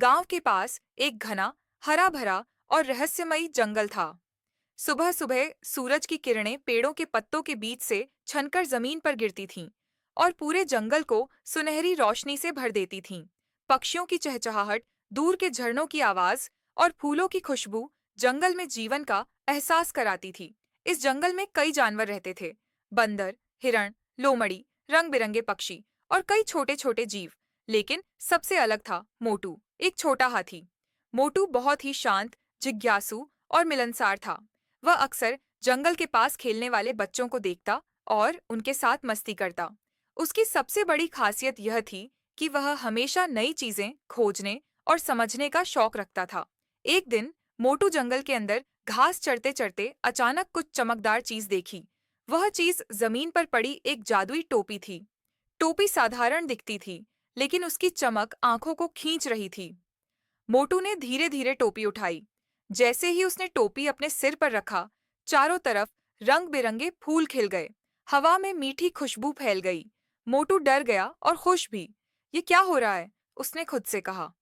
गांव के पास एक घना, हरा भरा और रहस्यमयी जंगल था। सुबह सुबह सूरज की किरणें पेड़ों के पत्तों के बीच से छनकर जमीन पर गिरती थीं और पूरे जंगल को सुनहरी रोशनी से भर देती थीं। पक्षियों की चहचहाहट, दूर के झरनों की आवाज और फूलों की खुशबू जंगल में जीवन का एहसास कराती थी। इस जंगल में कई जानवर रहते थे। बंदर, हिरण, लोमड़ी, रंग बिरंगे पक्षी और कई छोटे छोटे जीव। लेकिन सबसे अलग था मोटू, एक छोटा हाथी। मोटू बहुत ही शांत, जिज्ञासु और मिलनसार था। वह अक्सर जंगल के पास खेलने वाले बच्चों को देखता और उनके साथ मस्ती करता। उसकी सबसे बड़ी खासियत यह थी कि वह हमेशा नई चीजें खोजने और समझने का शौक रखता था। एक दिन मोटू जंगल के अंदर घास चढ़ते चढ़ते अचानक कुछ चमकदार चीज देखी। वह चीज जमीन पर पड़ी एक जादुई टोपी थी। टोपी साधारण दिखती थी, लेकिन उसकी चमक आंखों को खींच रही थी। मोटू ने धीरे धीरे टोपी उठाई। जैसे ही उसने टोपी अपने सिर पर रखा, चारों तरफ रंग बिरंगे फूल खिल गए। हवा में मीठी खुशबू फैल गई। मोटू डर गया और खुश भी। ये क्या हो रहा है? उसने खुद से कहा।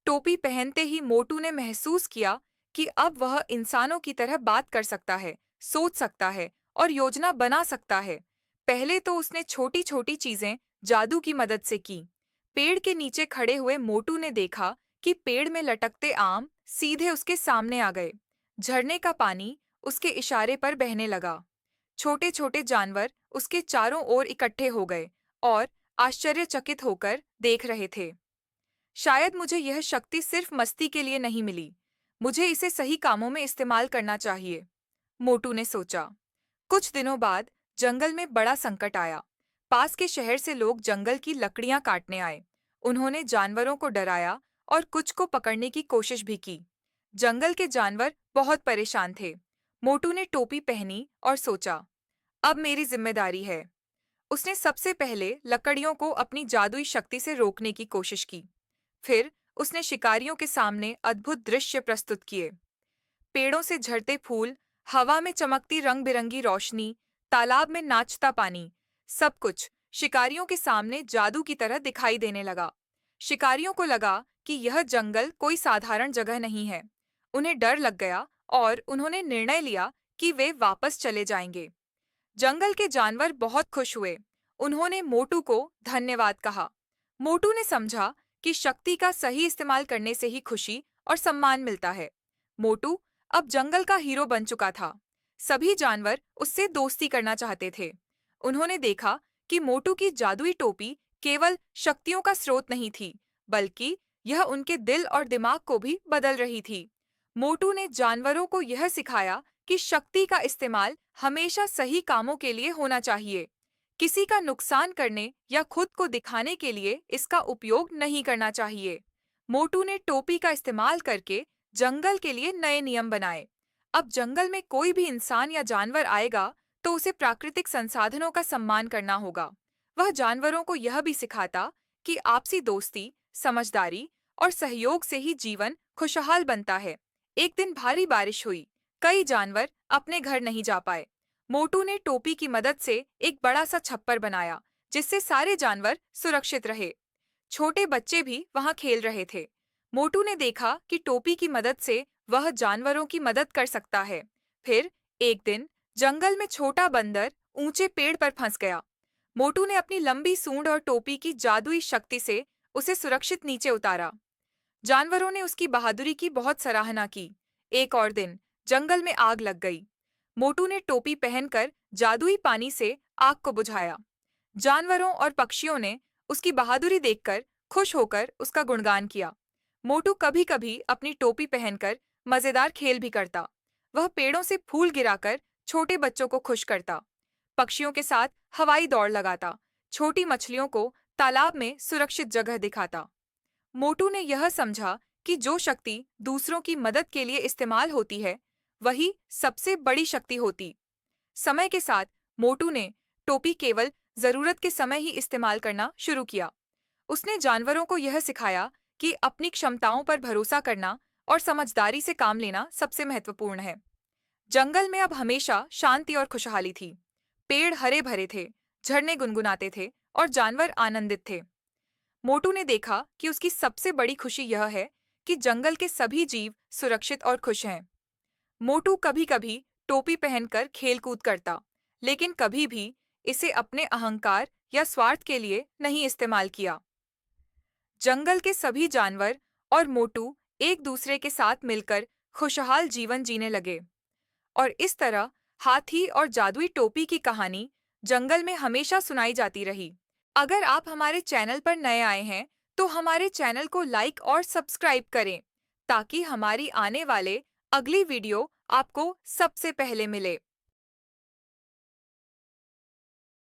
टोपी पहनते ही मोटू ने महसूस किया कि अब वह इंसानों की तरह बात कर सकता है, सोच सकता है और योजना बना सकता है। पहले तो उसने छोटी छोटी चीजें जादू की मदद से की। पेड़ के नीचे खड़े हुए मोटू ने देखा कि पेड़ में लटकते आम सीधे उसके सामने आ गए। झरने का पानी उसके इशारे पर बहने लगा। छोटे छोटे जानवर उसके चारों ओर इकट्ठे हो गए और आश्चर्यचकित होकर देख रहे थे। शायद मुझे यह शक्ति सिर्फ मस्ती के लिए नहीं मिली। मुझे इसे सही कामों में इस्तेमाल करना चाहिए, मोटू ने सोचा। कुछ दिनों बाद जंगल में बड़ा संकट आया। पास के शहर से लोग जंगल की लकड़ियां काटने आए। उन्होंने जानवरों को डराया और कुछ को पकड़ने की कोशिश भी की। जंगल के जानवर बहुत परेशान थे। मोटू ने टोपी पहनी और सोचा, अब मेरी जिम्मेदारी है। उसने सबसे पहले लकड़ियों को अपनी जादुई शक्ति से रोकने की कोशिश की। फिर उसने शिकारियों के सामने अद्भुत दृश्य प्रस्तुत किए। पेड़ों से झड़ते फूल, हवा में चमकती रंग बिरंगी रोशनी, तालाब में नाचता पानी, सब कुछ शिकारियों के सामने जादू की तरह दिखाई देने लगा। शिकारियों को लगा कि यह जंगल कोई साधारण जगह नहीं है। उन्हें डर लग गया और उन्होंने निर्णय लिया कि वे वापस चले जाएंगे। जंगल के जानवर बहुत खुश हुए। उन्होंने मोटू को धन्यवाद कहा। मोटू ने समझा कि शक्ति का सही इस्तेमाल करने से ही खुशी और सम्मान मिलता है। मोटू अब जंगल का हीरो बन चुका था। सभी जानवर उससे दोस्ती करना चाहते थे। उन्होंने देखा कि मोटू की जादुई टोपी केवल शक्तियों का स्रोत नहीं थी, बल्कि यह उनके दिल और दिमाग को भी बदल रही थी। मोटू ने जानवरों को यह सिखाया कि शक्ति का इस्तेमाल हमेशा सही कामों के लिए होना चाहिए। किसी का नुकसान करने या खुद को दिखाने के लिए इसका उपयोग नहीं करना चाहिए। मोटू ने टोपी का इस्तेमाल करके जंगल के लिए नए नियम बनाए। अब जंगल में कोई भी इंसान या जानवर आएगा तो उसे प्राकृतिक संसाधनों का सम्मान करना होगा। वह जानवरों को यह भी सिखाता कि आपसी दोस्ती, समझदारी और सहयोग से ही जीवन खुशहाल बनता है। एक दिन भारी बारिश हुई। कई जानवर अपने घर नहीं जा पाए। मोटू ने टोपी की मदद से एक बड़ा सा छप्पर बनाया, जिससे सारे जानवर सुरक्षित रहे। छोटे बच्चे भी वहां खेल रहे थे। मोटू ने देखा कि टोपी की मदद से वह जानवरों की मदद कर सकता है। फिर एक दिन जंगल में छोटा बंदर ऊंचे पेड़ पर फंस गया। मोटू ने अपनी लंबी सूंड और टोपी की जादुई शक्ति से उसे सुरक्षित नीचे उतारा। जानवरों ने उसकी बहादुरी की बहुत सराहना की। एक और दिन जंगल में आग लग गई। मोटू ने टोपी पहनकर जादुई पानी से आग को बुझाया। जानवरों और पक्षियों ने उसकी बहादुरी देखकर खुश होकर उसका गुणगान किया। मोटू कभी-कभी अपनी टोपी पहनकर मजेदार खेल भी करता। वह पेड़ों से फूल गिराकर छोटे बच्चों को खुश करता, पक्षियों के साथ हवाई दौड़ लगाता, छोटी मछलियों को तालाब में सुरक्षित जगह दिखाता। मोटू ने यह समझा कि जो शक्ति दूसरों की मदद के लिए इस्तेमाल होती है, वही सबसे बड़ी शक्ति होती। समय के साथ मोटू ने टोपी केवल जरूरत के समय ही इस्तेमाल करना शुरू किया। उसने जानवरों को यह सिखाया कि अपनी क्षमताओं पर भरोसा करना और समझदारी से काम लेना सबसे महत्वपूर्ण है। जंगल में अब हमेशा शांति और खुशहाली थी। पेड़ हरे भरे थे, झरने गुनगुनाते थे और जानवर आनंदित थे। मोटू ने देखा कि उसकी सबसे बड़ी खुशी यह है कि जंगल के सभी जीव सुरक्षित और खुश हैं। मोटू कभी-कभी टोपी पहनकर खेल-कूद करता, लेकिन कभी भी इसे अपने अहंकार या स्वार्थ के लिए नहीं इस्तेमाल किया। जंगल के सभी जानवर और मोटू एक दूसरे के साथ मिलकर खुशहाल जीवन जीने लगे, और इस तरह हाथी और जादुई टोपी की कहानी जंगल में हमेशा सुनाई जाती रही। अगर आप हमारे चैनल पर नए आए हैं, तो हमारे चैनल को लाइक और सब्सक्राइब करें, ताकि हमारी आने वाले अगली वीडियो आपको सबसे पहले मिले।